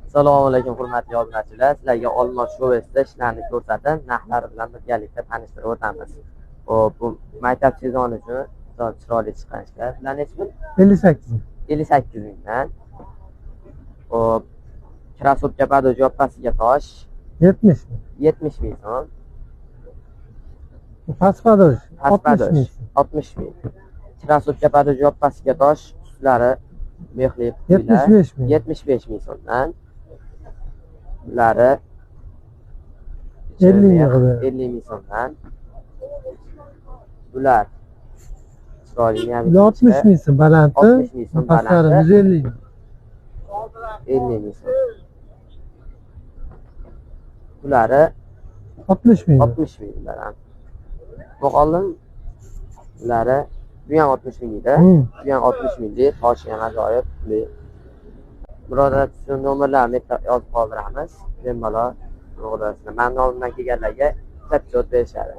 Assalomu alaykum hurmatli obunachilar. Sizlarga Olmos Showesda ishlarni ko'rsatib, narxlari bilan birgalikda tanishtirib o'tamiz. Hop, bu maktab sezoni uchun chiroyli chiqqan ishlar. Sizlar necha pul? 58. 58 mingdan. Hop, krossovka padoj yoppasiga tosh 70 ming. 70 ming so'm. Past padoj Past 60 padoj ming. 60 ming. Krossovka padoj yoppasiga tosh ustlari mexli 75 ming. 75 ming so'mdan. Buları 50 ming yig'di. 50 ming so'mdan. Bular chiroyli ham 60 ming so'm balandti. 60 ming so'm pastlari balandti. 150 ming. 50 ming so'm. Buları 60 ming. 60 ming bular ham. Bu qoldim. Buları bu ham 60 ming edi. Bu ham 60 ming edi. Toshi ham ajoyib pulli. Birodar, siz nomerlarni yozib qoldiramiz. Bemalol urug'lasizlar. Men nomimdan kelganlarga 4 berishadi.